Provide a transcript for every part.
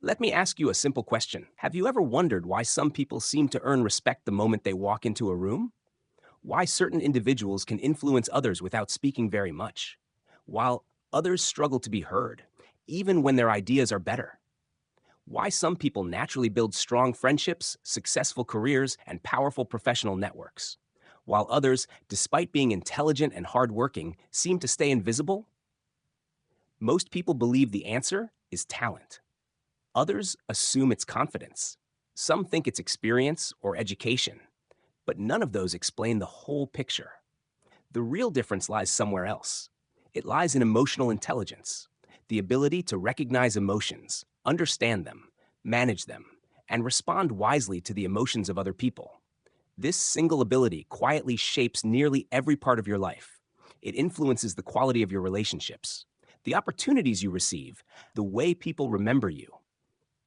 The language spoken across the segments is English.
Let me ask you a simple question. Have you ever wondered why some people seem to earn respect the moment they walk into a room? Why certain individuals can influence others without speaking very much, while others struggle to be heard, even when their ideas are better? Why some people naturally build strong friendships, successful careers, and powerful professional networks, while others, despite being intelligent and hardworking, seem to stay invisible? Most people believe the answer is talent. Others assume it's confidence. Some think it's experience or education, but none of those explain the whole picture. The real difference lies somewhere else. It lies in emotional intelligence, the ability to recognize emotions, understand them, manage them, and respond wisely to the emotions of other people. This single ability quietly shapes nearly every part of your life. It influences the quality of your relationships, the opportunities you receive, the way people remember you,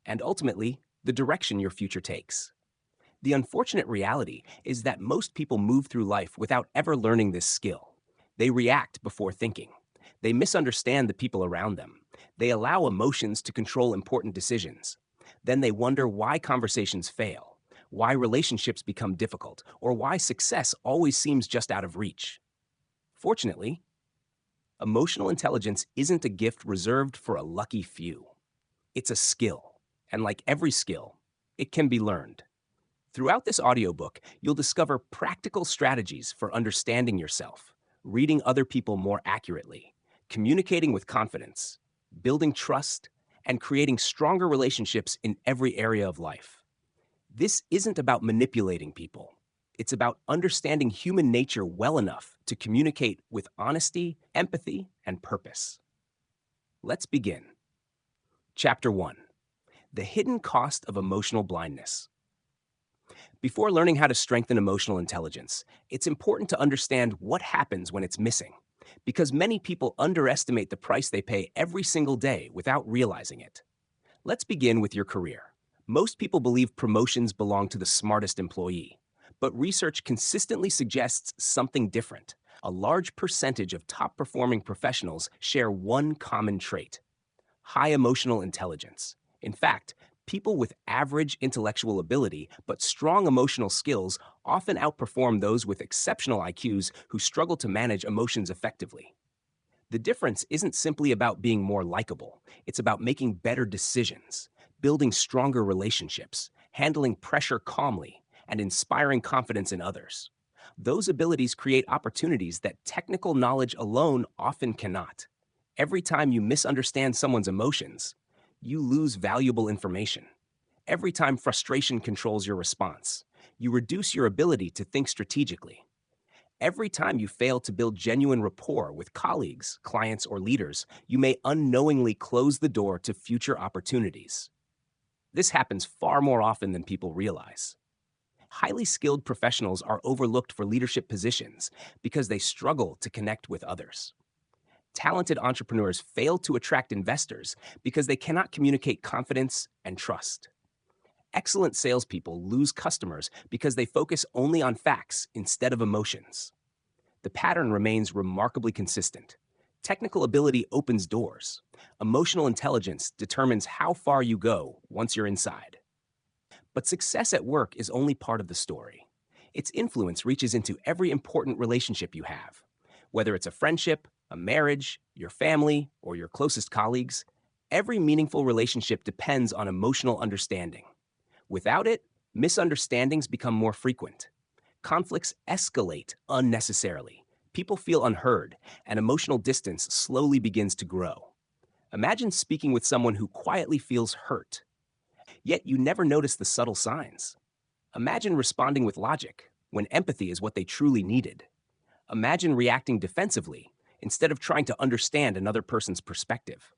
and ultimately, the direction your future takes. The unfortunate reality is that most people move through life without ever learning this skill. They react before thinking. They misunderstand the people around them. They allow emotions to control important decisions. Then they wonder why conversations fail, why relationships become difficult, or why success always seems just out of reach. Fortunately, emotional intelligence isn't a gift reserved for a lucky few. It's a skill, and like every skill, it can be learned. Throughout this audiobook, you'll discover practical strategies for understanding yourself, reading other people more accurately, communicating with confidence, building trust, and creating stronger relationships in every area of life. This isn't about manipulating people. It's about understanding human nature well enough to communicate with honesty, empathy, and purpose. Let's begin. Chapter 1: The Hidden Cost of Emotional Blindness. Before learning how to strengthen emotional intelligence, it's important to understand what happens when it's missing, because many people underestimate the price they pay every single day without realizing it. Let's begin with your career. Most people believe promotions belong to the smartest employee, but research consistently suggests something different. A large percentage of top performing professionals share one common trait: high emotional intelligence. In fact, people with average intellectual ability but strong emotional skills often outperform those with exceptional IQs who struggle to manage emotions effectively. The difference isn't simply about being more likable, it's about making better decisions, building stronger relationships, handling pressure calmly, and inspiring confidence in others. Those abilities create opportunities that technical knowledge alone often cannot. Every time you misunderstand someone's emotions, you lose valuable information. Every time frustration controls your response, you reduce your ability to think strategically. Every time you fail to build genuine rapport with colleagues, clients, or leaders, you may unknowingly close the door to future opportunities. This happens far more often than people realize. Highly skilled professionals are overlooked for leadership positions because they struggle to connect with others. Talented entrepreneurs fail to attract investors because they cannot communicate confidence and trust. Excellent salespeople lose customers because they focus only on facts instead of emotions. The pattern remains remarkably consistent. Technical ability opens doors. Emotional intelligence determines how far you go once you're inside. But success at work is only part of the story. Its influence reaches into every important relationship you have. Whether it's a friendship, a marriage, your family, or your closest colleagues, every meaningful relationship depends on emotional understanding. Without it, misunderstandings become more frequent. Conflicts escalate unnecessarily. People feel unheard, and emotional distance slowly begins to grow. Imagine speaking with someone who quietly feels hurt, yet you never notice the subtle signs. Imagine responding with logic when empathy is what they truly needed. Imagine reacting defensively instead of trying to understand another person's perspective.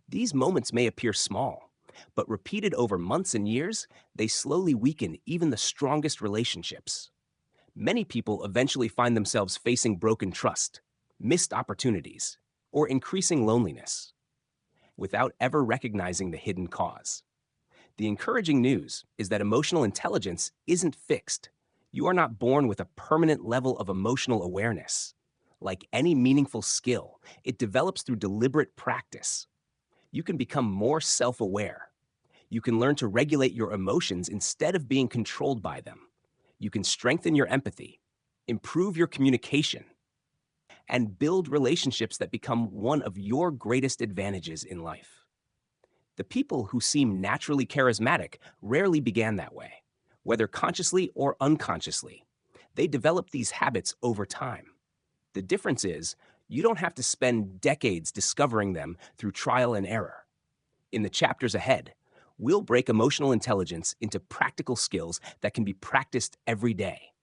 These moments may appear small, but repeated over months and years, they slowly weaken even the strongest relationships. Many people eventually find themselves facing broken trust, missed opportunities, or increasing loneliness without ever recognizing the hidden cause. The encouraging news is that emotional intelligence isn't fixed. You are not born with a permanent level of emotional awareness. Like any meaningful skill, it develops through deliberate practice. You can become more self aware, You can learn to regulate your emotions instead of being controlled by them. You can strengthen your empathy, improve your communication, and build relationships that become one of your greatest advantages in life. The people who seem naturally charismatic rarely began that way, whether consciously or unconsciously. They develop these habits over time. The difference is, you don't have to spend decades discovering them through trial and error. In the chapters ahead, we'll break emotional intelligence into practical skills that can be practiced every day.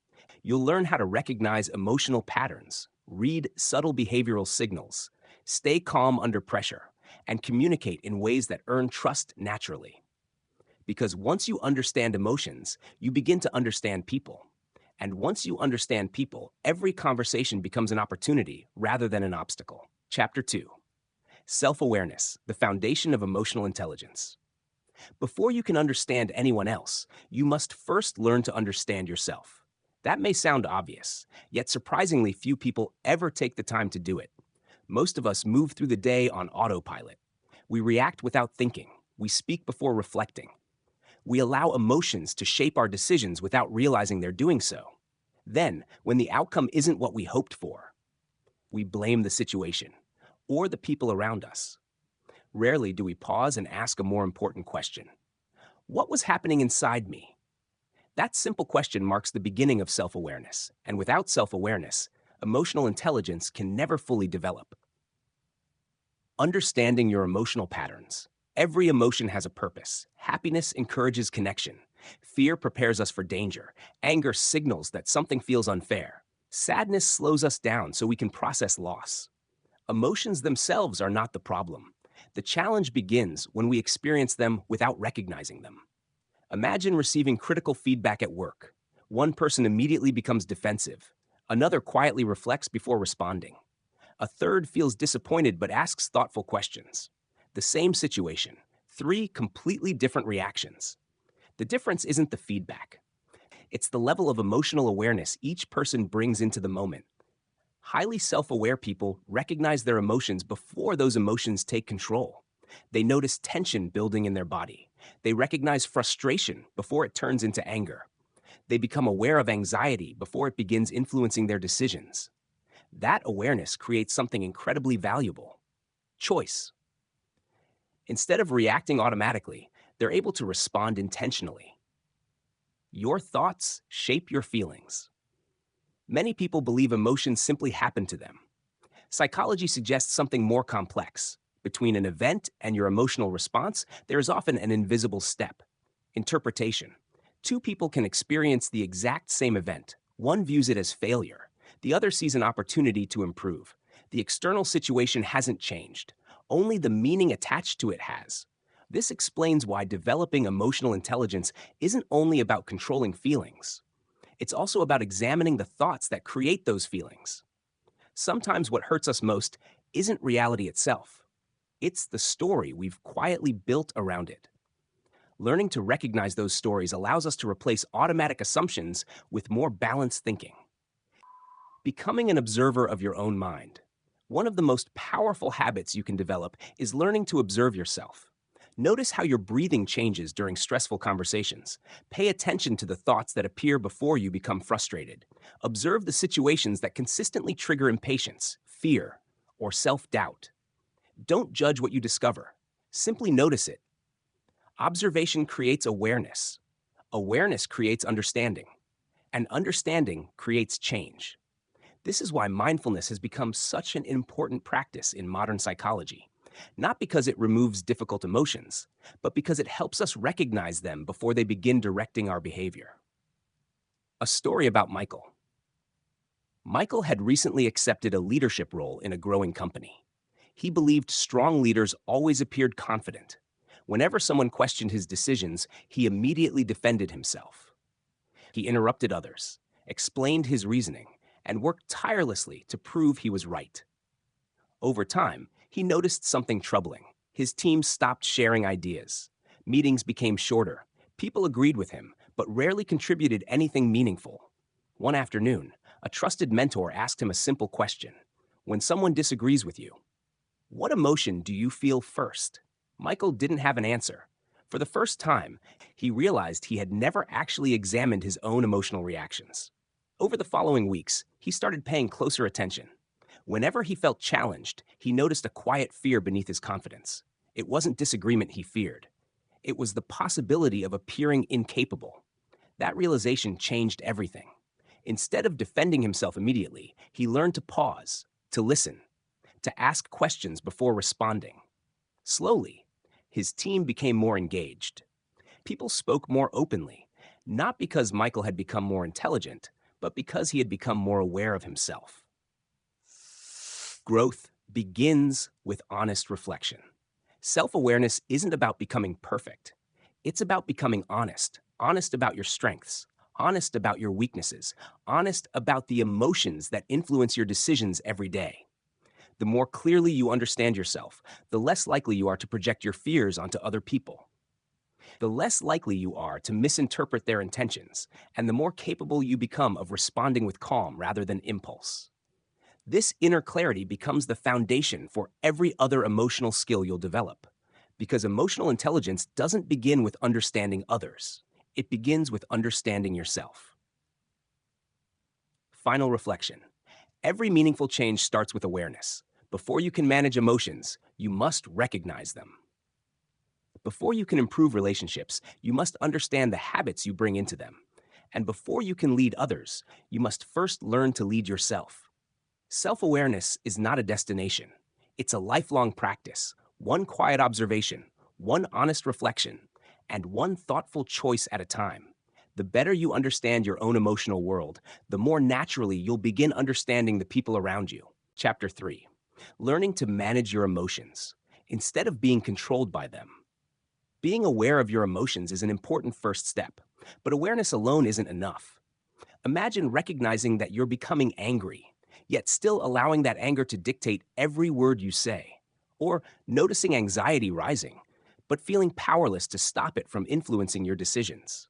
You'll learn how to recognize emotional patterns, read subtle behavioral signals, stay calm under pressure, and communicate in ways that earn trust naturally. Because once you understand emotions, you begin to understand people. And once you understand people, every conversation becomes an opportunity rather than an obstacle. Chapter 2. Self-awareness, the foundation of emotional intelligence. Before you can understand anyone else, you must first learn to understand yourself. That may sound obvious, yet surprisingly few people ever take the time to do it. Most of us move through the day on autopilot. We react without thinking. We speak before reflecting. We allow emotions to shape our decisions without realizing they're doing so. Then, when the outcome isn't what we hoped for, we blame the situation or the people around us. Rarely do we pause and ask a more important question. What was happening inside me? That simple question marks the beginning of self-awareness, and without self-awareness, emotional intelligence can never fully develop. Understanding your emotional patterns. Every emotion has a purpose. Happiness encourages connection. Fear prepares us for danger. Anger signals that something feels unfair. Sadness slows us down so we can process loss. Emotions themselves are not the problem. The challenge begins when we experience them without recognizing them. Imagine receiving critical feedback at work. One person immediately becomes defensive. Another quietly reflects before responding. A third feels disappointed but asks thoughtful questions. The same situation, 3 completely different reactions. The difference isn't the feedback. It's the level of emotional awareness each person brings into the moment. Highly self-aware people recognize their emotions before those emotions take control. They notice tension building in their body. They recognize frustration before it turns into anger. They become aware of anxiety before it begins influencing their decisions. That awareness creates something incredibly valuable: choice. Instead of reacting automatically, they're able to respond intentionally. Your thoughts shape your feelings. Many people believe emotions simply happen to them. Psychology suggests something more complex. Between an event and your emotional response, there is often an invisible step: interpretation. 2 people can experience the exact same event. One views it as failure. The other sees an opportunity to improve. The external situation hasn't changed. Only the meaning attached to it has. This explains why developing emotional intelligence isn't only about controlling feelings. It's also about examining the thoughts that create those feelings. Sometimes what hurts us most isn't reality itself. It's the story we've quietly built around it. Learning to recognize those stories allows us to replace automatic assumptions with more balanced thinking. Becoming an observer of your own mind. One of the most powerful habits you can develop is learning to observe yourself. Notice how your breathing changes during stressful conversations. Pay attention to the thoughts that appear before you become frustrated. Observe the situations that consistently trigger impatience, fear, or self-doubt. Don't judge what you discover. Simply notice it. Observation creates awareness. Awareness creates understanding. And understanding creates change. This is why mindfulness has become such an important practice in modern psychology. Not because it removes difficult emotions, but because it helps us recognize them before they begin directing our behavior. A story about Michael. Michael had recently accepted a leadership role in a growing company. He believed strong leaders always appeared confident. Whenever someone questioned his decisions, he immediately defended himself. He interrupted others, explained his reasoning, and worked tirelessly to prove he was right. Over time, he noticed something troubling. His team stopped sharing ideas. Meetings became shorter. People agreed with him, but rarely contributed anything meaningful. One afternoon, a trusted mentor asked him a simple question. When someone disagrees with you, what emotion do you feel first? Michael didn't have an answer, For the first time, he realized he had never actually examined his own emotional reactions. Over the following weeks, he started paying closer attention. Whenever he felt challenged, he noticed a quiet fear beneath his confidence. It wasn't disagreement he feared. It was the possibility of appearing incapable. That realization changed everything. Instead of defending himself immediately, he learned to pause, to listen, to ask questions before responding. Slowly, his team became more engaged. People spoke more openly, not because Michael had become more intelligent, but because he had become more aware of himself. Growth begins with honest reflection. Self-awareness isn't about becoming perfect. It's about becoming honest, honest about your strengths, honest about your weaknesses, honest about the emotions that influence your decisions every day. The more clearly you understand yourself, the less likely you are to project your fears onto other people. The less likely you are to misinterpret their intentions, and the more capable you become of responding with calm rather than impulse. This inner clarity becomes the foundation for every other emotional skill you'll develop, because emotional intelligence doesn't begin with understanding others. It begins with understanding yourself. Final reflection. Every meaningful change starts with awareness. Before you can manage emotions, you must recognize them. Before you can improve relationships, you must understand the habits you bring into them. And before you can lead others, you must first learn to lead yourself. Self-awareness is not a destination. It's a lifelong practice, one quiet observation, one honest reflection, and one thoughtful choice at a time. The better you understand your own emotional world, the more naturally you'll begin understanding the people around you. Chapter 3. Learning to manage your emotions instead of being controlled by them. Being aware of your emotions is an important first step, but awareness alone isn't enough. Imagine recognizing that you're becoming angry, yet still allowing that anger to dictate every word you say, or noticing anxiety rising, but feeling powerless to stop it from influencing your decisions.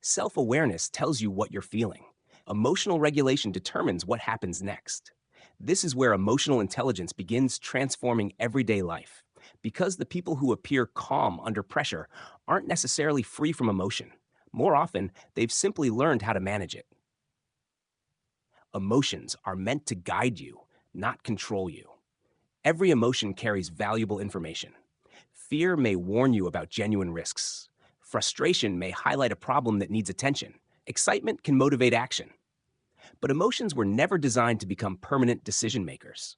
Self-awareness tells you what you're feeling. Emotional regulation determines what happens next. This is where emotional intelligence begins transforming everyday life, because the people who appear calm under pressure aren't necessarily free from emotion. More often, they've simply learned how to manage it. Emotions are meant to guide you, not control you. Every emotion carries valuable information. Fear may warn you about genuine risks. Frustration may highlight a problem that needs attention. Excitement can motivate action. But emotions were never designed to become permanent decision makers.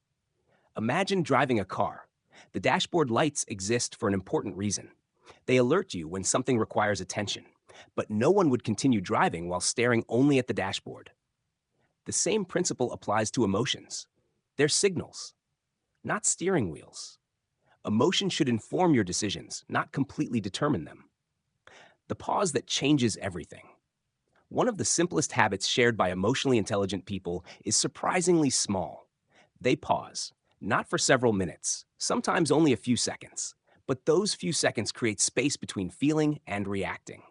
Imagine driving a car. The dashboard lights exist for an important reason. They alert you when something requires attention, but no one would continue driving while staring only at the dashboard. The same principle applies to emotions. They're signals, not steering wheels. Emotion should inform your decisions, not completely determine them. The pause that changes everything. One of the simplest habits shared by emotionally intelligent people is surprisingly small. They pause, not for several minutes, sometimes only a few seconds, but those few seconds create space between feeling and reacting.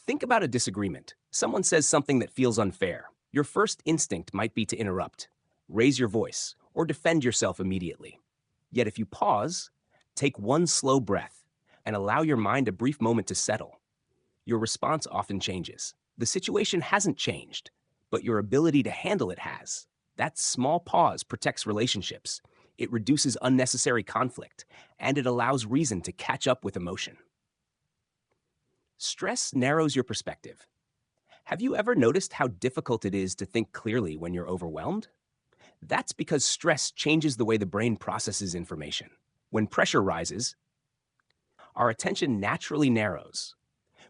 Think about a disagreement. Someone says something that feels unfair. Your first instinct might be to interrupt, raise your voice, or defend yourself immediately. Yet if you pause, take one slow breath, and allow your mind a brief moment to settle, your response often changes. The situation hasn't changed, but your ability to handle it has. That small pause protects relationships. It reduces unnecessary conflict, and it allows reason to catch up with emotion. Stress narrows your perspective. Have you ever noticed how difficult it is to think clearly when you're overwhelmed? That's because stress changes the way the brain processes information. When pressure rises, our attention naturally narrows.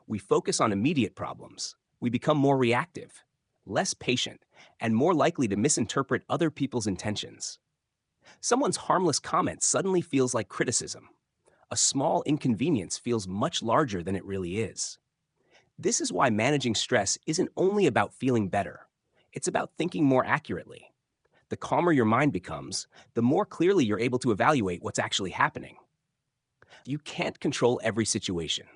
We focus on immediate problems. We become more reactive, less patient, and more likely to misinterpret other people's intentions. Someone's harmless comment suddenly feels like criticism. A small inconvenience feels much larger than it really is. This is why managing stress isn't only about feeling better. It's about thinking more accurately. The calmer your mind becomes, the more clearly you're able to evaluate what's actually happening. You can't control every situation.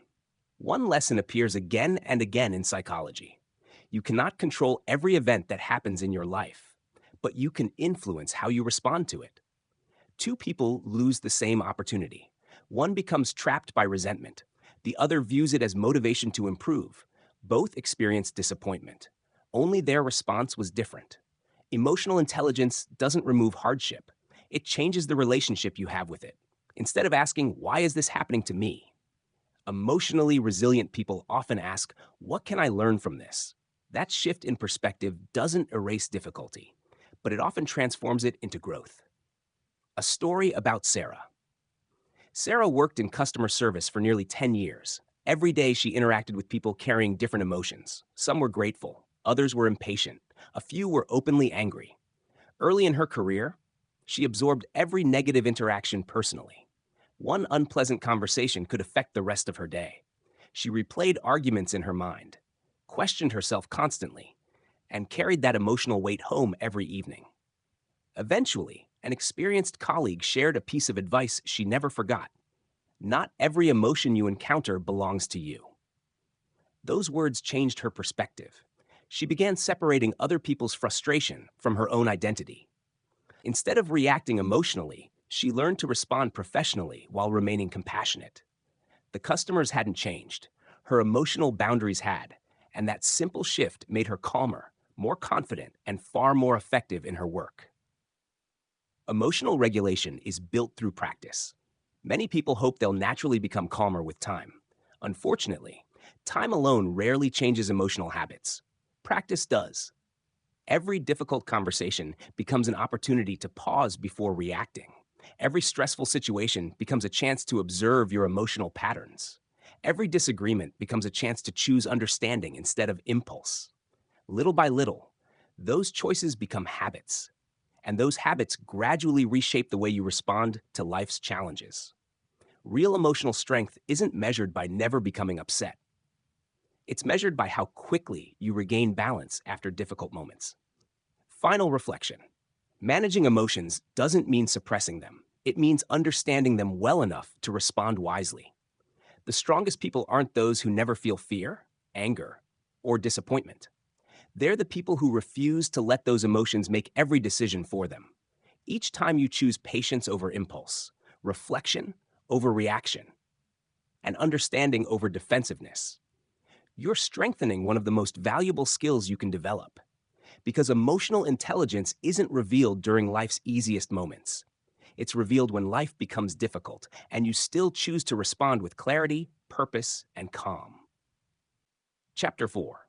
One lesson appears again and again in psychology. You cannot control every event that happens in your life, but you can influence how you respond to it. Two people lose the same opportunity. One becomes trapped by resentment. The other views it as motivation to improve. Both experienced disappointment. Only their response was different. Emotional intelligence doesn't remove hardship. It changes the relationship you have with it. Instead of asking, "Why is this happening to me?" Emotionally resilient people often ask, "What can I learn from this?" That shift in perspective doesn't erase difficulty, but it often transforms it into growth. A story about Sarah. Sarah worked in customer service for nearly 10 years. Every day she interacted with people carrying different emotions. Some were grateful, others were impatient, a few were openly angry. Early in her career, she absorbed every negative interaction personally. One unpleasant conversation could affect the rest of her day. She replayed arguments in her mind, questioned herself constantly, and carried that emotional weight home every evening. Eventually, an experienced colleague shared a piece of advice she never forgot. Not every emotion you encounter belongs to you. Those words changed her perspective. She began separating other people's frustration from her own identity. Instead of reacting emotionally, she learned to respond professionally while remaining compassionate. The customers hadn't changed. Her emotional boundaries had, and that simple shift made her calmer, more confident, and far more effective in her work. Emotional regulation is built through practice. Many people hope they'll naturally become calmer with time. Unfortunately, time alone rarely changes emotional habits. Practice does. Every difficult conversation becomes an opportunity to pause before reacting. Every stressful situation becomes a chance to observe your emotional patterns. Every disagreement becomes a chance to choose understanding instead of impulse. Little by little, those choices become habits, and those habits gradually reshape the way you respond to life's challenges. Real emotional strength isn't measured by never becoming upset. It's measured by how quickly you regain balance after difficult moments. Final reflection. Managing emotions doesn't mean suppressing them. It means understanding them well enough to respond wisely. The strongest people aren't those who never feel fear, anger, or disappointment. They're the people who refuse to let those emotions make every decision for them. Each time you choose patience over impulse, reflection over reaction, and understanding over defensiveness, you're strengthening one of the most valuable skills you can develop. Because emotional intelligence isn't revealed during life's easiest moments. It's revealed when life becomes difficult, and you still choose to respond with clarity, purpose, and calm. Chapter 4.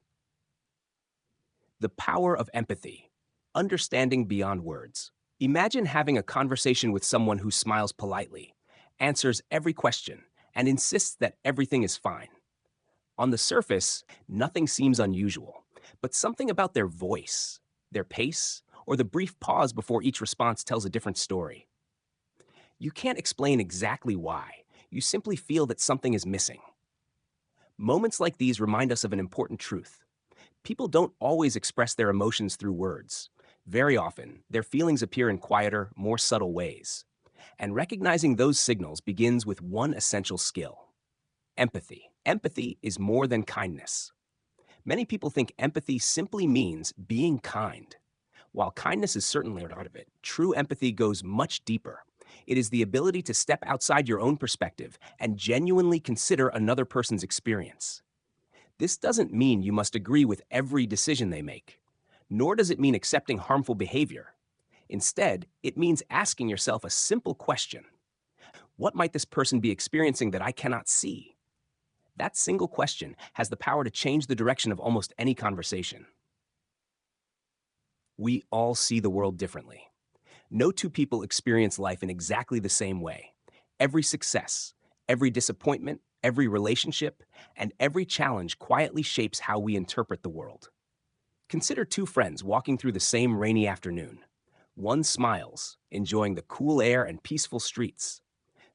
The Power of Empathy. Understanding Beyond Words. Imagine having a conversation with someone who smiles politely, answers every question, and insists that everything is fine. On the surface, nothing seems unusual, but something about their voice, their pace, or the brief pause before each response tells a different story. You can't explain exactly why. You simply feel that something is missing. Moments like these remind us of an important truth. People don't always express their emotions through words. Very often, their feelings appear in quieter, more subtle ways. And recognizing those signals begins with one essential skill: empathy. Empathy is more than kindness. Many people think empathy simply means being kind. While kindness is certainly a part of it, true empathy goes much deeper. It is the ability to step outside your own perspective and genuinely consider another person's experience. This doesn't mean you must agree with every decision they make, nor does it mean accepting harmful behavior. Instead, it means asking yourself a simple question: what might this person be experiencing that I cannot see? That single question has the power to change the direction of almost any conversation. We all see the world differently. No two people experience life in exactly the same way. Every success, every disappointment, every relationship, and every challenge quietly shapes how we interpret the world. Consider two friends walking through the same rainy afternoon. One smiles, enjoying the cool air and peaceful streets.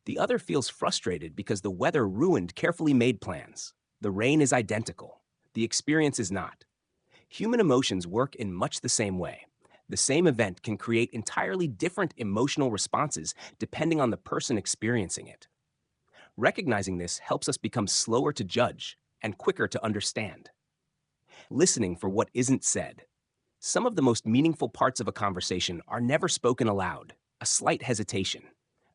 The other feels frustrated because the weather ruined carefully made plans. The rain is identical. The experience is not. Human emotions work in much the same way. The same event can create entirely different emotional responses depending on the person experiencing it. Recognizing this helps us become slower to judge and quicker to understand. Listening for what isn't said. Some of the most meaningful parts of a conversation are never spoken aloud. A slight hesitation,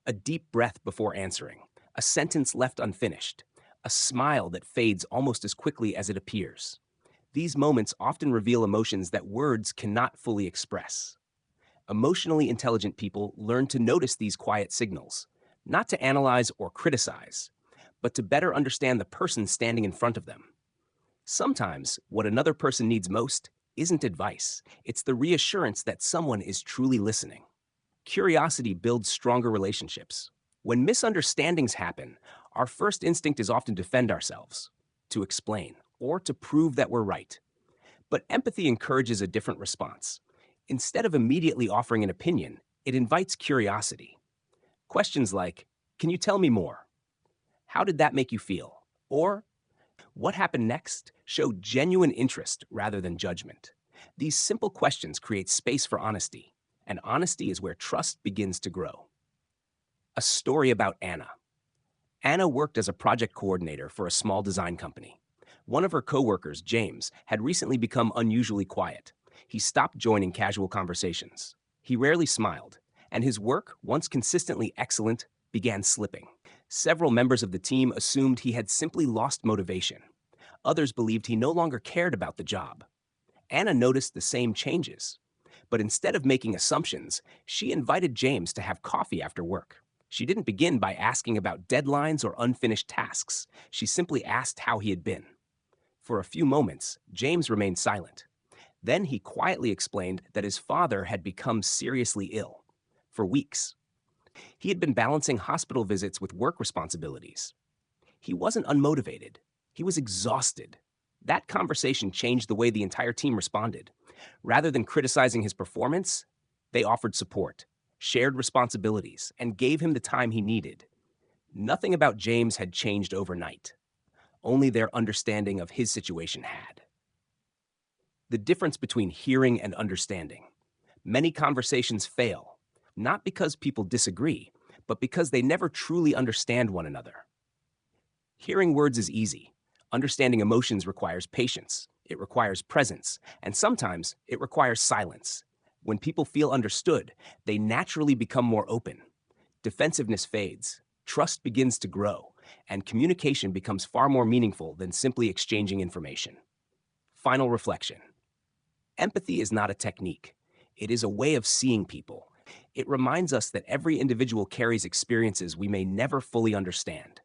a deep breath before answering, a sentence left unfinished, a smile that fades almost as quickly as it appears. These moments often reveal emotions that words cannot fully express. Emotionally intelligent people learn to notice these quiet signals, not to analyze or criticize, but to better understand the person standing in front of them. Sometimes, what another person needs most isn't advice, it's the reassurance that someone is truly listening. Curiosity builds stronger relationships. When misunderstandings happen, our first instinct is often to defend ourselves, to explain, or to prove that we're right. But empathy encourages a different response. Instead of immediately offering an opinion, it invites curiosity. Questions like, "Can you tell me more? How did that make you feel?" Or, "What happened next?" show genuine interest rather than judgment. These simple questions create space for honesty, and honesty is where trust begins to grow. A story about Anna. Anna worked as a project coordinator for a small design company. One of her coworkers, James, had recently become unusually quiet. He stopped joining casual conversations. He rarely smiled, and his work, once consistently excellent, began slipping. Several members of the team assumed he had simply lost motivation. Others believed he no longer cared about the job. Anna noticed the same changes. But instead of making assumptions, she invited James to have coffee after work. She didn't begin by asking about deadlines or unfinished tasks. She simply asked how he had been. For a few moments, James remained silent. Then he quietly explained that his father had become seriously ill. For weeks, he had been balancing hospital visits with work responsibilities. He wasn't unmotivated. He was exhausted. That conversation changed the way the entire team responded. Rather than criticizing his performance, they offered support, shared responsibilities, and gave him the time he needed. Nothing about James had changed overnight. Only their understanding of his situation had. The difference between hearing and understanding. Many conversations fail, not because people disagree, but because they never truly understand one another. Hearing words is easy. Understanding emotions requires patience. It requires presence, and sometimes it requires silence. When people feel understood, they naturally become more open. Defensiveness fades, trust begins to grow, and communication becomes far more meaningful than simply exchanging information. Final reflection. Empathy is not a technique. It is a way of seeing people. It reminds us that every individual carries experiences we may never fully understand.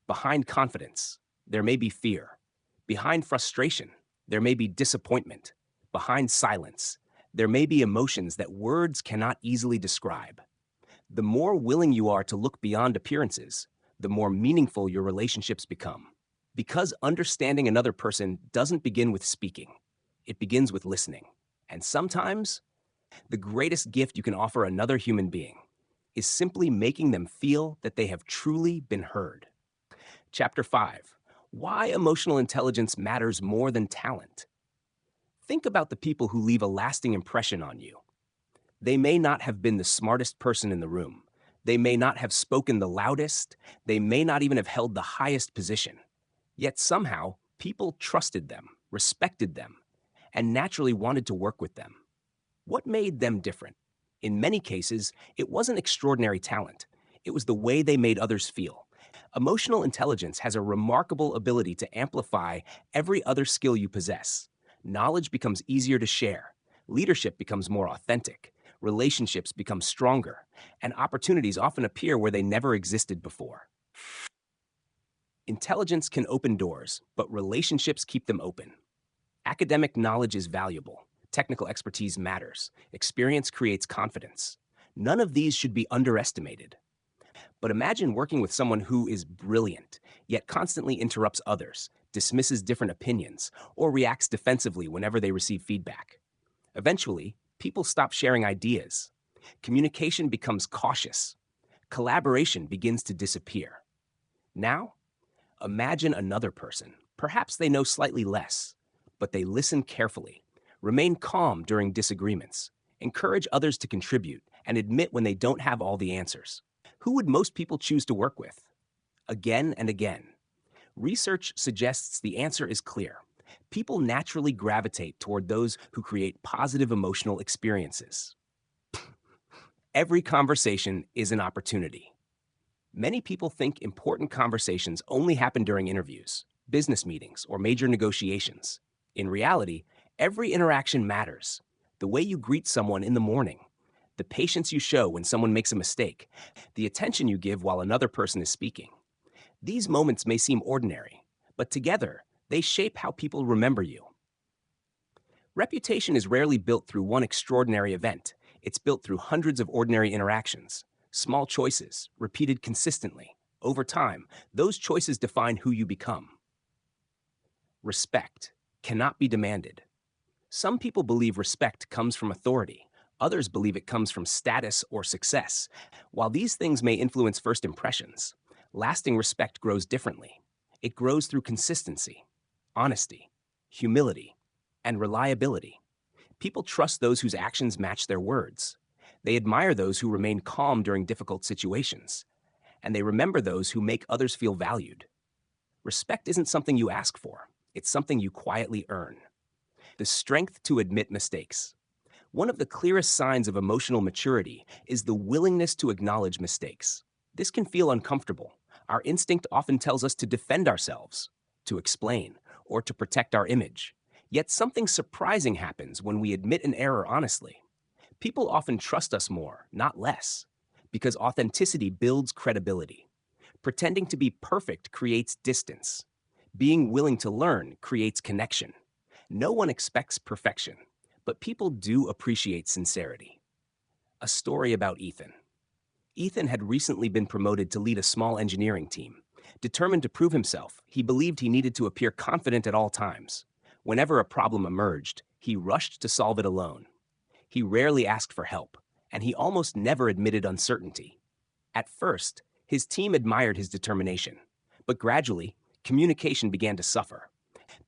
Behind confidence, there may be fear. Behind frustration, there may be disappointment. Behind silence, there may be emotions that words cannot easily describe. The more willing you are to look beyond appearances, the more meaningful your relationships become. Because understanding another person doesn't begin with speaking, it begins with listening. And sometimes, the greatest gift you can offer another human being is simply making them feel that they have truly been heard. Chapter 5. Why emotional intelligence matters more than talent. Think about the people who leave a lasting impression on you. They may not have been the smartest person in the room. They may not have spoken the loudest. They may not even have held the highest position. Yet somehow, people trusted them, respected them, and naturally wanted to work with them. What made them different? In many cases, it wasn't extraordinary talent. It was the way they made others feel. Emotional intelligence has a remarkable ability to amplify every other skill you possess. Knowledge becomes easier to share. Leadership becomes more authentic. Relationships become stronger. And opportunities often appear where they never existed before. Intelligence can open doors, but relationships keep them open. Academic knowledge is valuable. Technical expertise matters. Experience creates confidence. None of these should be underestimated. But imagine working with someone who is brilliant, yet constantly interrupts others, dismisses different opinions, or reacts defensively whenever they receive feedback. Eventually, people stop sharing ideas. Communication becomes cautious. Collaboration begins to disappear. Now, imagine another person. Perhaps they know slightly less, but they listen carefully, remain calm during disagreements, encourage others to contribute, and admit when they don't have all the answers. Who would most people choose to work with? Again and again. Research suggests the answer is clear. People naturally gravitate toward those who create positive emotional experiences. Every conversation is an opportunity. Many people think important conversations only happen during interviews, business meetings, or major negotiations. In reality, every interaction matters. The way you greet someone in the morning, the patience you show when someone makes a mistake, the attention you give while another person is speaking. These moments may seem ordinary, but together, they shape how people remember you. Reputation is rarely built through one extraordinary event. It's built through hundreds of ordinary interactions, small choices, repeated consistently. Over time, those choices define who you become. Respect cannot be demanded. Some people believe respect comes from authority. Others believe it comes from status or success. While these things may influence first impressions, lasting respect grows differently. It grows through consistency, honesty, humility, and reliability. People trust those whose actions match their words. They admire those who remain calm during difficult situations. And they remember those who make others feel valued. Respect isn't something you ask for, it's something you quietly earn. The strength to admit mistakes. One of the clearest signs of emotional maturity is the willingness to acknowledge mistakes. This can feel uncomfortable. Our instinct often tells us to defend ourselves, to explain, or to protect our image. Yet something surprising happens when we admit an error honestly. People often trust us more, not less, because authenticity builds credibility. Pretending to be perfect creates distance. Being willing to learn creates connection. No one expects perfection, but people do appreciate sincerity. A story about Ethan. Ethan had recently been promoted to lead a small engineering team. Determined to prove himself, he believed he needed to appear confident at all times. Whenever a problem emerged, he rushed to solve it alone. He rarely asked for help, and he almost never admitted uncertainty. At first, his team admired his determination, but gradually, communication began to suffer.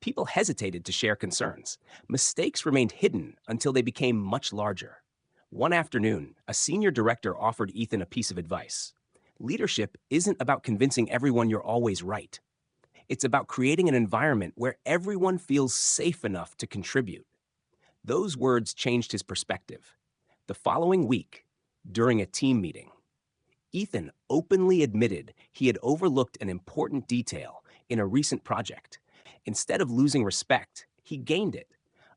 People hesitated to share concerns. Mistakes remained hidden until they became much larger. One afternoon, a senior director offered Ethan a piece of advice. Leadership isn't about convincing everyone you're always right. It's about creating an environment where everyone feels safe enough to contribute. Those words changed his perspective. The following week, during a team meeting, Ethan openly admitted he had overlooked an important detail in a recent project. Instead of losing respect, he gained it.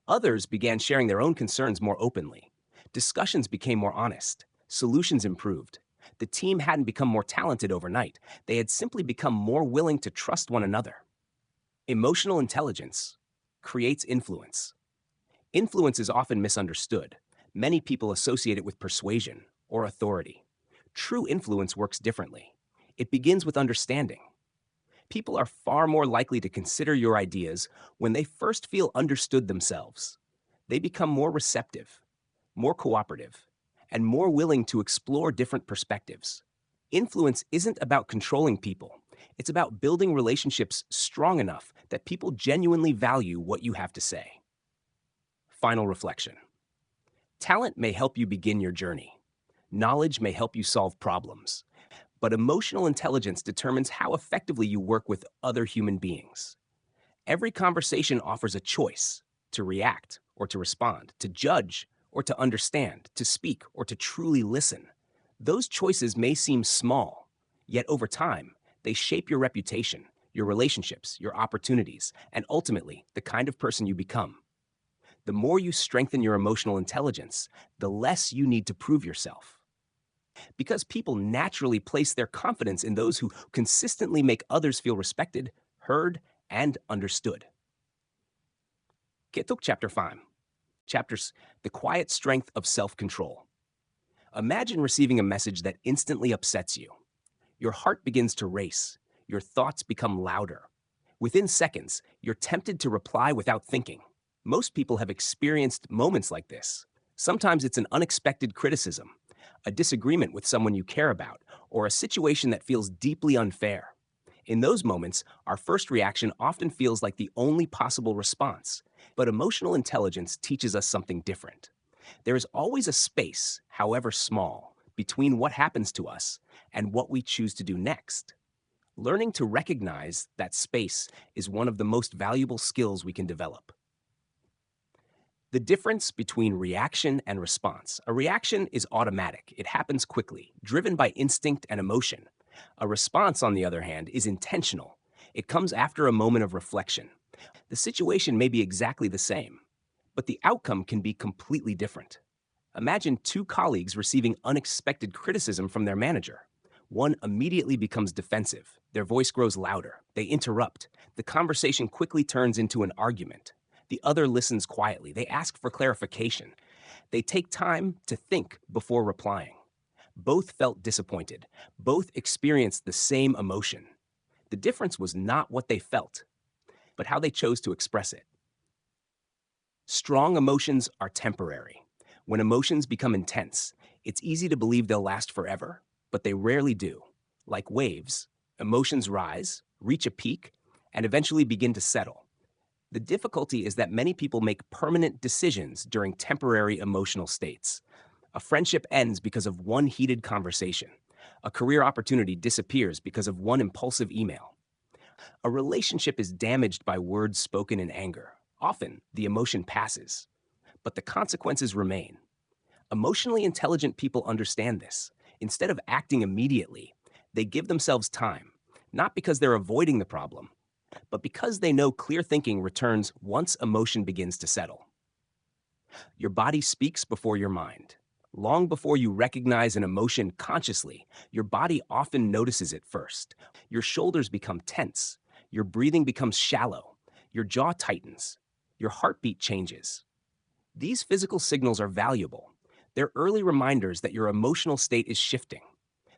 Others began sharing their own concerns more openly. Discussions became more honest. Solutions improved. The team hadn't become more talented overnight. They had simply become more willing to trust one another. Emotional intelligence creates influence. Influence is often misunderstood. Many people associate it with persuasion or authority. True influence works differently. It begins with understanding. People are far more likely to consider your ideas when they first feel understood themselves. They become more receptive, more cooperative, and more willing to explore different perspectives. Influence isn't about controlling people. It's about building relationships strong enough that people genuinely value what you have to say. Final reflection. Talent may help you begin your journey. Knowledge may help you solve problems. But emotional intelligence determines how effectively you work with other human beings. Every conversation offers a choice to react or to respond, to judge or to understand, to speak or to truly listen. Those choices may seem small, yet over time, they shape your reputation, your relationships, your opportunities, and ultimately, the kind of person you become. The more you strengthen your emotional intelligence, the less you need to prove yourself. Because people naturally place their confidence in those who consistently make others feel respected, heard, and understood. Ketuk Chapter 5. Chapters The Quiet Strength of Self-Control. Imagine receiving a message that instantly upsets you. Your heart begins to race. Your thoughts become louder. Within seconds, you're tempted to reply without thinking. Most people have experienced moments like this. Sometimes it's an unexpected criticism, a disagreement with someone you care about, or a situation that feels deeply unfair. In those moments, our first reaction often feels like the only possible response, but emotional intelligence teaches us something different. There is always a space, however small, between what happens to us and what we choose to do next. Learning to recognize that space is one of the most valuable skills we can develop. The difference between reaction and response. A reaction is automatic. It happens quickly, driven by instinct and emotion. A response, on the other hand, is intentional. It comes after a moment of reflection. The situation may be exactly the same, but the outcome can be completely different. Imagine two colleagues receiving unexpected criticism from their manager. One immediately becomes defensive. Their voice grows louder. They interrupt. The conversation quickly turns into an argument. The other listens quietly. They ask for clarification. They take time to think before replying. Both felt disappointed. Both experienced the same emotion. The difference was not what they felt, but how they chose to express it. Strong emotions are temporary. When emotions become intense, it's easy to believe they'll last forever, but they rarely do. Like waves, emotions rise, reach a peak, and eventually begin to settle. The difficulty is that many people make permanent decisions during temporary emotional states. A friendship ends because of one heated conversation. A career opportunity disappears because of one impulsive email. A relationship is damaged by words spoken in anger. Often, the emotion passes, but the consequences remain. Emotionally intelligent people understand this. Instead of acting immediately, they give themselves time, not because they're avoiding the problem, but because they know clear thinking returns once emotion begins to settle. Your body speaks before your mind. Long before you recognize an emotion consciously, your body often notices it first. Your shoulders become tense. Your breathing becomes shallow. Your jaw tightens. Your heartbeat changes. These physical signals are valuable. They're early reminders that your emotional state is shifting.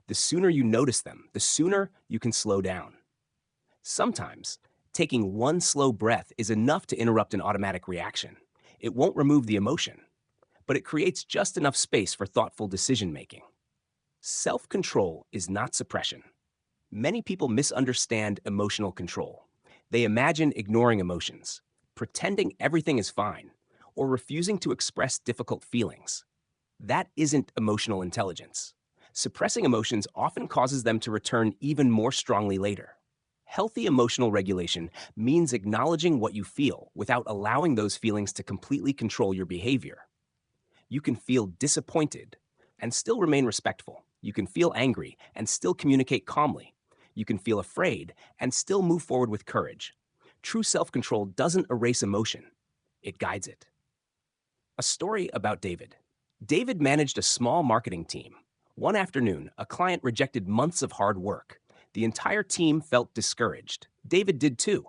The sooner you notice them, the sooner you can slow down. Sometimes, taking one slow breath is enough to interrupt an automatic reaction. It won't remove the emotion, but it creates just enough space for thoughtful decision-making. Self-control is not suppression. Many people misunderstand emotional control. They imagine ignoring emotions, pretending everything is fine, or refusing to express difficult feelings. That isn't emotional intelligence. Suppressing emotions often causes them to return even more strongly later. Healthy emotional regulation means acknowledging what you feel without allowing those feelings to completely control your behavior. You can feel disappointed and still remain respectful. You can feel angry and still communicate calmly. You can feel afraid and still move forward with courage. True self-control doesn't erase emotion, it guides it. A story about David. David managed a small marketing team. One afternoon, a client rejected months of hard work. The entire team felt discouraged. David did too.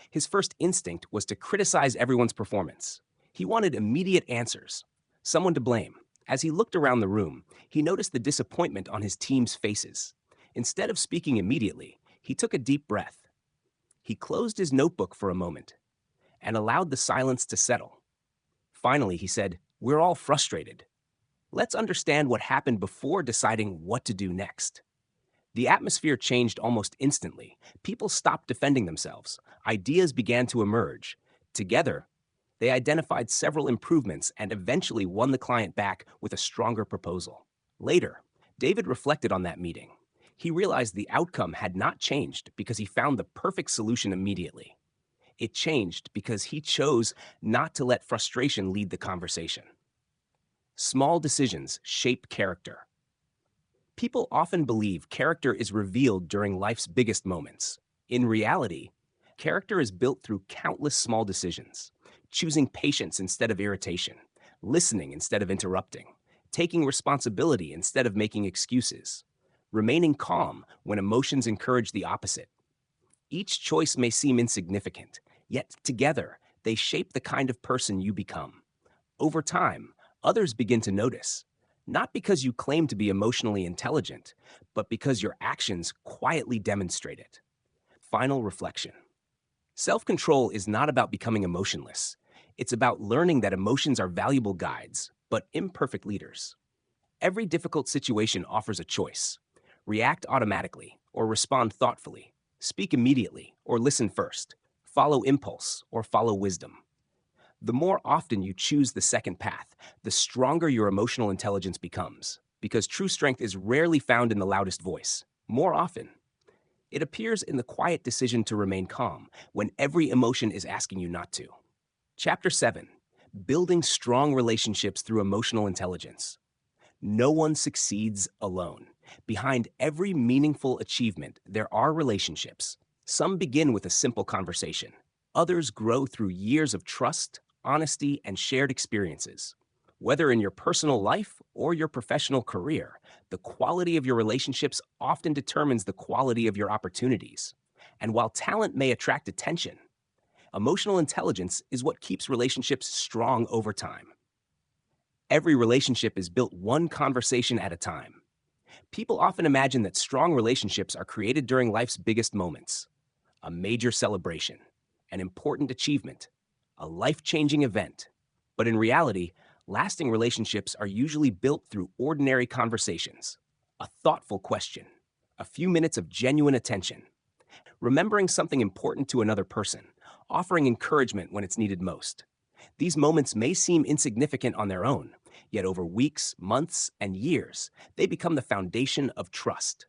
His first instinct was to criticize everyone's performance. He wanted immediate answers, someone to blame. As he looked around the room, he noticed the disappointment on his team's faces. Instead of speaking immediately, he took a deep breath. He closed his notebook for a moment and allowed the silence to settle. Finally, he said, "We're all frustrated. Let's understand what happened before deciding what to do next." The atmosphere changed almost instantly. People stopped defending themselves. Ideas began to emerge. Together, they identified several improvements and eventually won the client back with a stronger proposal. Later, David reflected on that meeting. He realized the outcome had not changed because he found the perfect solution immediately. It changed because he chose not to let frustration lead the conversation. Small decisions shape character. People often believe character is revealed during life's biggest moments. In reality, character is built through countless small decisions: choosing patience instead of irritation, listening instead of interrupting, taking responsibility instead of making excuses, remaining calm when emotions encourage the opposite. Each choice may seem insignificant, yet together they shape the kind of person you become. Over time, others begin to notice, not because you claim to be emotionally intelligent, but because your actions quietly demonstrate it. Final reflection. Self-control is not about becoming emotionless. It's about learning that emotions are valuable guides, but imperfect leaders. Every difficult situation offers a choice. React automatically or respond thoughtfully. Speak immediately or listen first. Follow impulse or follow wisdom. The more often you choose the second path, the stronger your emotional intelligence becomes, because true strength is rarely found in the loudest voice. More often, it appears in the quiet decision to remain calm when every emotion is asking you not to. Chapter 7. Building strong relationships through emotional intelligence. No one succeeds alone. Behind every meaningful achievement, there are relationships. Some begin with a simple conversation. Others grow through years of trust, honesty, and shared experiences. Whether in your personal life or your professional career, the quality of your relationships often determines the quality of your opportunities. And while talent may attract attention, emotional intelligence is what keeps relationships strong over time. Every relationship is built one conversation at a time. People often imagine that strong relationships are created during life's biggest moments: a major celebration, an important achievement, a life-changing event. But in reality, lasting relationships are usually built through ordinary conversations, a thoughtful question, a few minutes of genuine attention, remembering something important to another person, offering encouragement when it's needed most. These moments may seem insignificant on their own, yet over weeks, months, and years, they become the foundation of trust.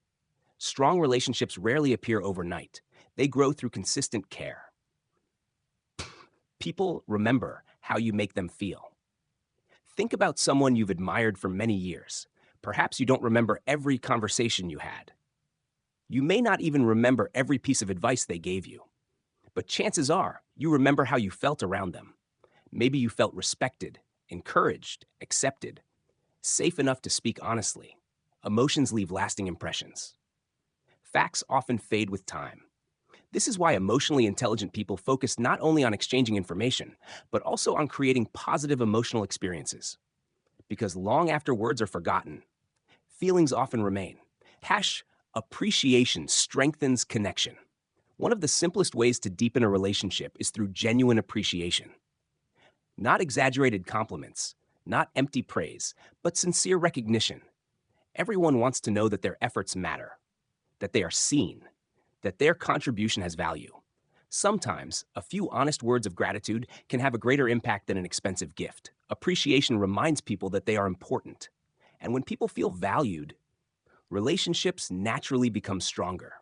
Strong relationships rarely appear overnight. They grow through consistent care. People remember how you make them feel. Think about someone you've admired for many years. Perhaps you don't remember every conversation you had. You may not even remember every piece of advice they gave you. But chances are, you remember how you felt around them. Maybe you felt respected, encouraged, accepted, safe enough to speak honestly. Emotions leave lasting impressions. Facts often fade with time. This is why emotionally intelligent people focus not only on exchanging information, but also on creating positive emotional experiences. Because long after words are forgotten, feelings often remain. Appreciation strengthens connection. One of the simplest ways to deepen a relationship is through genuine appreciation. Not exaggerated compliments, not empty praise, but sincere recognition. Everyone wants to know that their efforts matter, that they are seen, that their contribution has value. Sometimes, a few honest words of gratitude can have a greater impact than an expensive gift. Appreciation reminds people that they are important. And when people feel valued, relationships naturally become stronger.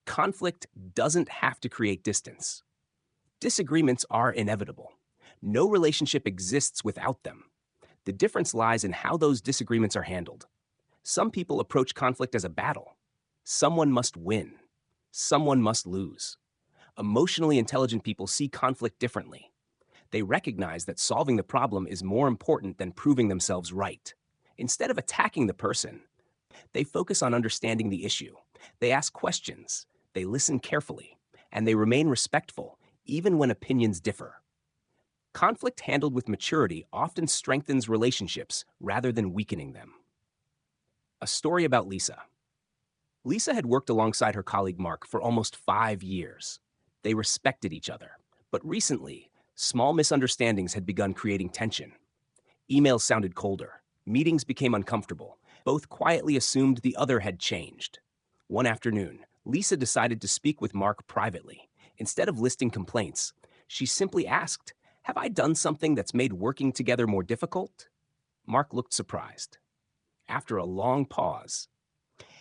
Conflict doesn't have to create distance. Disagreements are inevitable. No relationship exists without them. The difference lies in how those disagreements are handled. Some people approach conflict as a battle. Someone must win. Someone must lose. Emotionally intelligent people see conflict differently. They recognize that solving the problem is more important than proving themselves right. Instead of attacking the person, they focus on understanding the issue. They ask questions, they listen carefully, and they remain respectful, even when opinions differ. Conflict handled with maturity often strengthens relationships rather than weakening them. A story about Lisa. Lisa had worked alongside her colleague Mark for almost 5 years. They respected each other. But recently, small misunderstandings had begun creating tension. Emails sounded colder. Meetings became uncomfortable. Both quietly assumed the other had changed. One afternoon, Lisa decided to speak with Mark privately. Instead of listing complaints, she simply asked, "Have I done something that's made working together more difficult?" Mark looked surprised. After a long pause,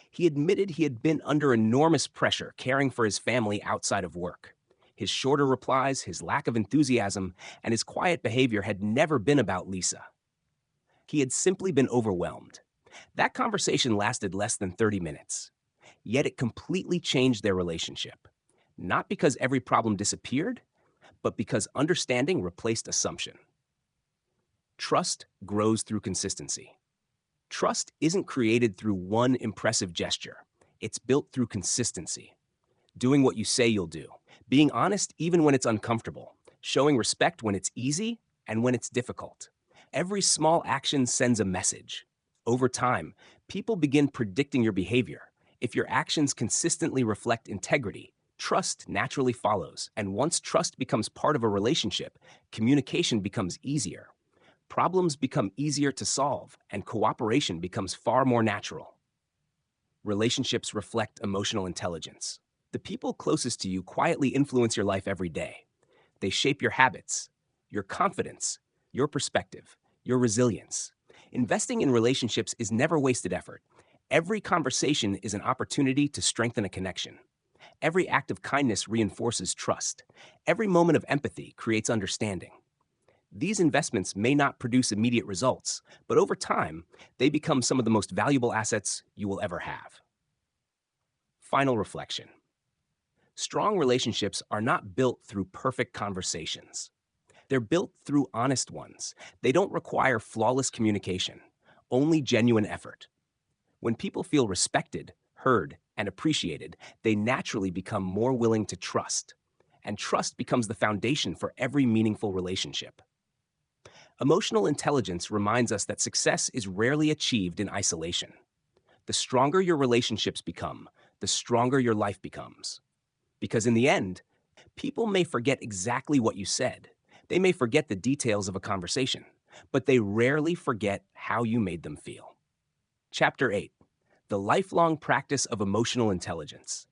he admitted he had been under enormous pressure caring for his family outside of work. His shorter replies, his lack of enthusiasm, and his quiet behavior had never been about Lisa. He had simply been overwhelmed. That conversation lasted less than 30 minutes. Yet it completely changed their relationship. Not because every problem disappeared, but because understanding replaced assumption. Trust grows through consistency. Trust isn't created through one impressive gesture. It's built through consistency. Doing what you say you'll do, being honest even when it's uncomfortable, showing respect when it's easy and when it's difficult. Every small action sends a message. Over time, people begin predicting your behavior. If your actions consistently reflect integrity, trust naturally follows. And once trust becomes part of a relationship, communication becomes easier. Problems become easier to solve, and cooperation becomes far more natural. Relationships reflect emotional intelligence. The people closest to you quietly influence your life every day. They shape your habits, your confidence, your perspective, your resilience. Investing in relationships is never wasted effort. Every conversation is an opportunity to strengthen a connection. Every act of kindness reinforces trust. Every moment of empathy creates understanding. These investments may not produce immediate results, but over time, they become some of the most valuable assets you will ever have. Final reflection. Strong relationships are not built through perfect conversations. They're built through honest ones. They don't require flawless communication, only genuine effort. When people feel respected, heard, and appreciated, they naturally become more willing to trust. And trust becomes the foundation for every meaningful relationship. Emotional intelligence reminds us that success is rarely achieved in isolation. The stronger your relationships become, the stronger your life becomes. Because in the end, people may forget exactly what you said. They may forget the details of a conversation, but they rarely forget how you made them feel. Chapter 8: The Lifelong Practice of Emotional Intelligence.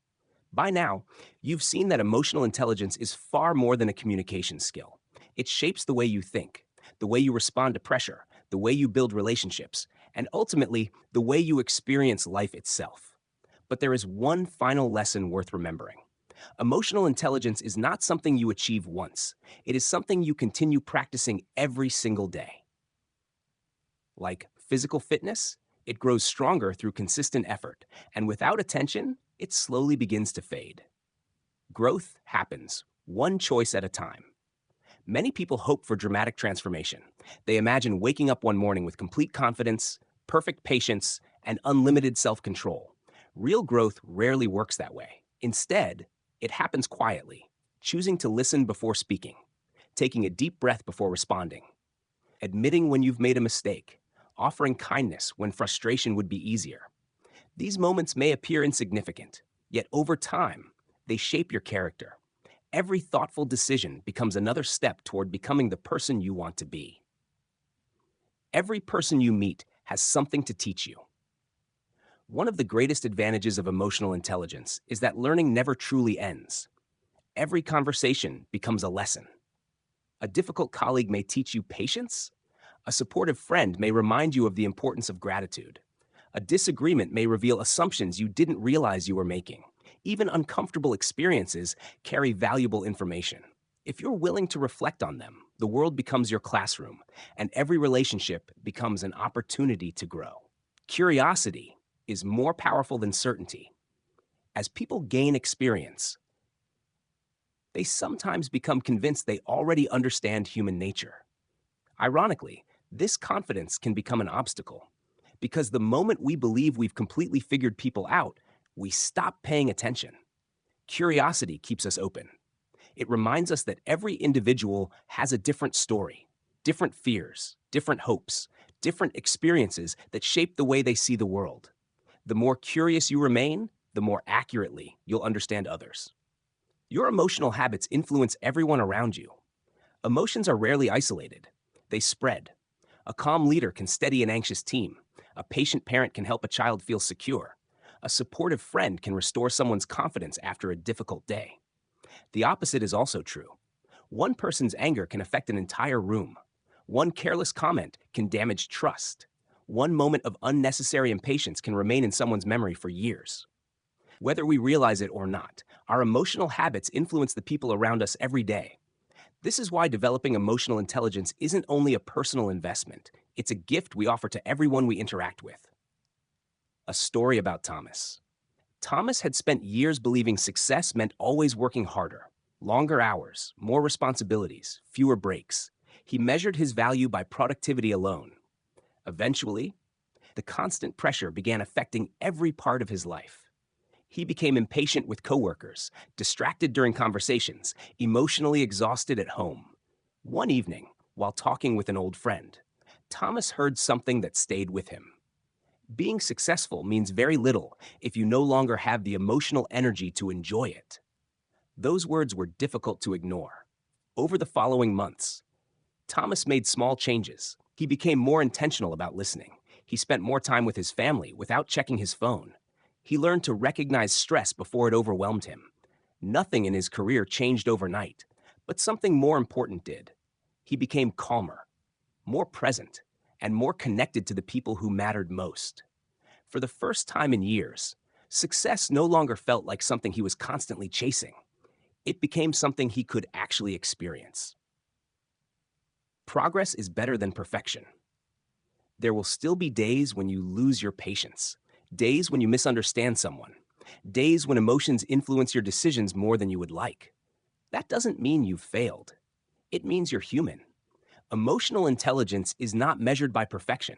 By now, you've seen that emotional intelligence is far more than a communication skill. It shapes the way you think, the way you respond to pressure, the way you build relationships, and ultimately, the way you experience life itself. But there is one final lesson worth remembering. Emotional intelligence is not something you achieve once. It is something you continue practicing every single day. Like physical fitness, it grows stronger through consistent effort, and without attention, it slowly begins to fade. Growth happens, one choice at a time. Many people hope for dramatic transformation. They imagine waking up one morning with complete confidence, perfect patience, and unlimited self-control. Real growth rarely works that way. Instead, it happens quietly, choosing to listen before speaking, taking a deep breath before responding, admitting when you've made a mistake, offering kindness when frustration would be easier. These moments may appear insignificant, yet over time, they shape your character. Every thoughtful decision becomes another step toward becoming the person you want to be. Every person you meet has something to teach you. One of the greatest advantages of emotional intelligence is that learning never truly ends. Every conversation becomes a lesson. A difficult colleague may teach you patience. A supportive friend may remind you of the importance of gratitude. A disagreement may reveal assumptions you didn't realize you were making. Even uncomfortable experiences carry valuable information. If you're willing to reflect on them, the world becomes your classroom, and every relationship becomes an opportunity to grow. Curiosity is more powerful than certainty. As people gain experience, they sometimes become convinced they already understand human nature. Ironically, this confidence can become an obstacle, because the moment we believe we've completely figured people out, we stop paying attention. Curiosity keeps us open. It reminds us that every individual has a different story, different fears, different hopes, different experiences that shape the way they see the world. The more curious you remain, the more accurately you'll understand others. Your emotional habits influence everyone around you. Emotions are rarely isolated. They spread. A calm leader can steady an anxious team. A patient parent can help a child feel secure. A supportive friend can restore someone's confidence after a difficult day. The opposite is also true. One person's anger can affect an entire room. One careless comment can damage trust. One moment of unnecessary impatience can remain in someone's memory for years. Whether we realize it or not, our emotional habits influence the people around us every day. This is why developing emotional intelligence isn't only a personal investment, it's a gift we offer to everyone we interact with. A story about Thomas. Thomas had spent years believing success meant always working harder, longer hours, more responsibilities, fewer breaks. He measured his value by productivity alone. Eventually, the constant pressure began affecting every part of his life. He became impatient with coworkers, distracted during conversations, emotionally exhausted at home. One evening, while talking with an old friend, Thomas heard something that stayed with him. Being successful means very little if you no longer have the emotional energy to enjoy it. Those words were difficult to ignore. Over the following months, Thomas made small changes. He became more intentional about listening. He spent more time with his family without checking his phone. He learned to recognize stress before it overwhelmed him. Nothing in his career changed overnight, but something more important did. He became calmer, more present, and more connected to the people who mattered most. For the first time in years, success no longer felt like something he was constantly chasing. It became something he could actually experience. Progress is better than perfection. There will still be days when you lose your patience, days when you misunderstand someone, days when emotions influence your decisions more than you would like. That doesn't mean you've failed. It means you're human. Emotional intelligence is not measured by perfection.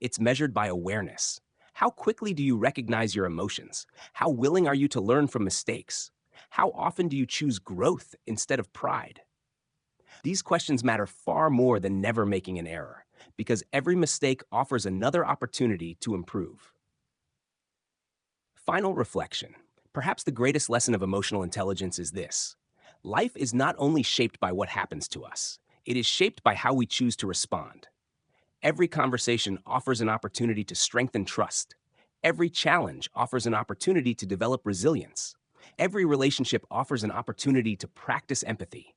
It's measured by awareness. How quickly do you recognize your emotions? How willing are you to learn from mistakes? How often do you choose growth instead of pride? These questions matter far more than never making an error, because every mistake offers another opportunity to improve. Final reflection. Perhaps the greatest lesson of emotional intelligence is this: life is not only shaped by what happens to us, it is shaped by how we choose to respond. Every conversation offers an opportunity to strengthen trust. Every challenge offers an opportunity to develop resilience. Every relationship offers an opportunity to practice empathy.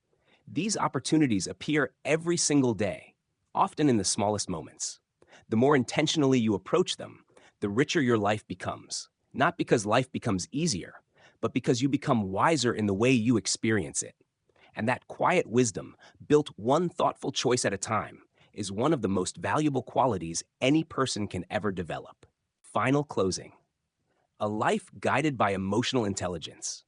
These opportunities appear every single day, often in the smallest moments. The more intentionally you approach them, the richer your life becomes. Not because life becomes easier, but because you become wiser in the way you experience it. And that quiet wisdom, built one thoughtful choice at a time, is one of the most valuable qualities any person can ever develop. Final closing. A life guided by emotional intelligence.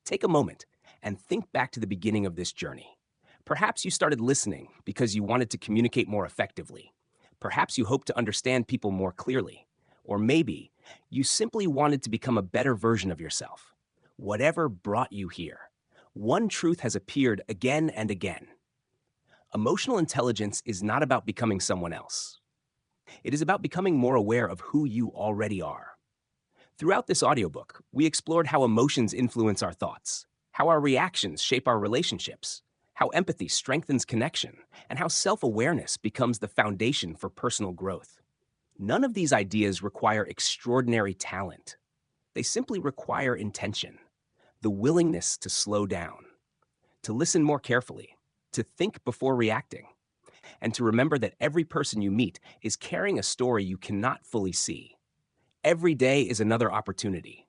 Take a moment and think back to the beginning of this journey. Perhaps you started listening because you wanted to communicate more effectively. Perhaps you hoped to understand people more clearly. Or maybe you simply wanted to become a better version of yourself. Whatever brought you here, one truth has appeared again and again. Emotional intelligence is not about becoming someone else. It is about becoming more aware of who you already are. Throughout this audiobook, we explored how emotions influence our thoughts, how our reactions shape our relationships, how empathy strengthens connection, and how self-awareness becomes the foundation for personal growth. None of these ideas require extraordinary talent. They simply require intention, the willingness to slow down, to listen more carefully, to think before reacting, and to remember that every person you meet is carrying a story you cannot fully see. Every day is another opportunity.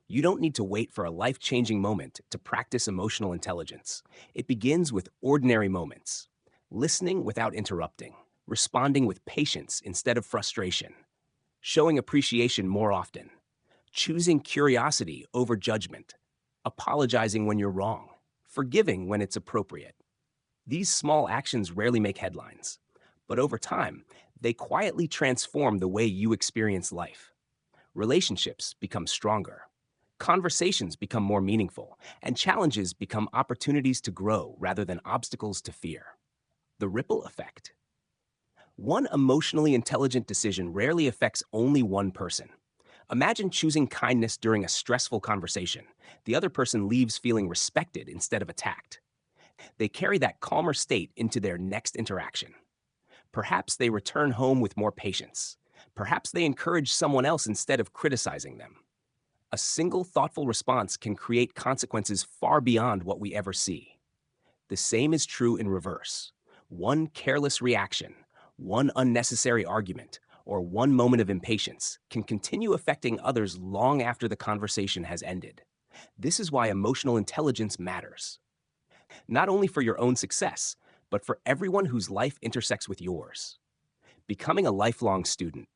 You don't need to wait for a life-changing moment to practice emotional intelligence. It begins with ordinary moments: listening without interrupting, responding with patience instead of frustration, showing appreciation more often, choosing curiosity over judgment, apologizing when you're wrong, forgiving when it's appropriate. These small actions rarely make headlines, but over time, they quietly transform the way you experience life. Relationships become stronger, conversations become more meaningful, and challenges become opportunities to grow rather than obstacles to fear. The ripple effect. One emotionally intelligent decision rarely affects only one person. Imagine choosing kindness during a stressful conversation. The other person leaves feeling respected instead of attacked. They carry that calmer state into their next interaction. Perhaps they return home with more patience. Perhaps they encourage someone else instead of criticizing them. A single thoughtful response can create consequences far beyond what we ever see. The same is true in reverse. One careless reaction, one unnecessary argument, or one moment of impatience can continue affecting others long after the conversation has ended. This is why emotional intelligence matters, not only for your own success, but for everyone whose life intersects with yours. Becoming a lifelong student.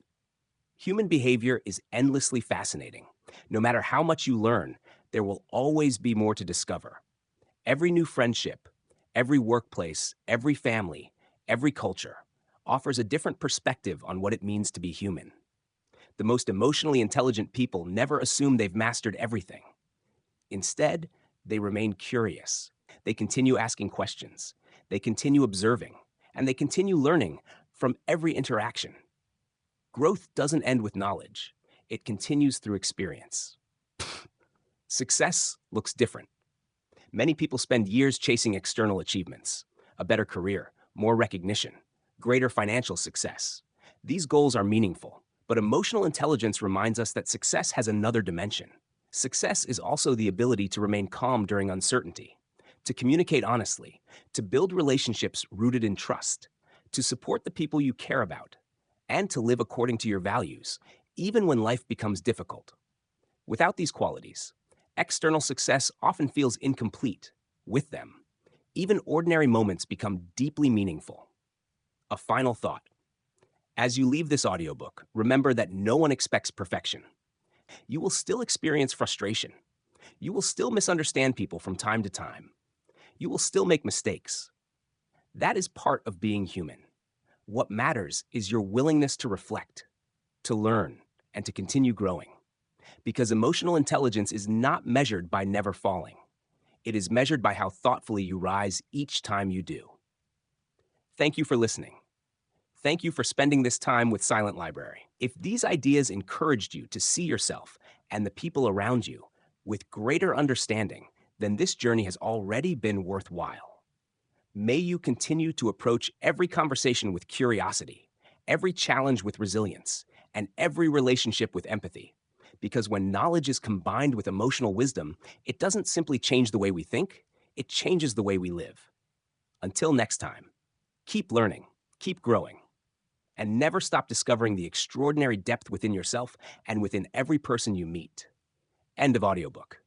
Human behavior is endlessly fascinating. No matter how much you learn, there will always be more to discover. Every new friendship, every workplace, every family, every culture offers a different perspective on what it means to be human. The most emotionally intelligent people never assume they've mastered everything. Instead, they remain curious. They continue asking questions. They continue observing. And they continue learning from every interaction. Growth doesn't end with knowledge. It continues through experience. Success looks different. Many people spend years chasing external achievements: a better career, more recognition, greater financial success. These goals are meaningful, but emotional intelligence reminds us that success has another dimension. Success is also the ability to remain calm during uncertainty, to communicate honestly, to build relationships rooted in trust, to support the people you care about, and to live according to your values, even when life becomes difficult. Without these qualities, external success often feels incomplete. With them, Even ordinary moments become deeply meaningful. A final thought. As you leave this audiobook, remember that no one expects perfection. You will still experience frustration. You will still misunderstand people from time to time. You will still make mistakes. That is part of being human. What matters is your willingness to reflect, to learn, and to continue growing. Because emotional intelligence is not measured by never falling. It is measured by how thoughtfully you rise each time you do. Thank you for listening. Thank you for spending this time with Silent Library. If these ideas encouraged you to see yourself and the people around you with greater understanding, then this journey has already been worthwhile. May you continue to approach every conversation with curiosity, every challenge with resilience, and every relationship with empathy. Because when knowledge is combined with emotional wisdom, it doesn't simply change the way we think, it changes the way we live. Until next time, keep learning, keep growing, and never stop discovering the extraordinary depth within yourself and within every person you meet. End of audiobook.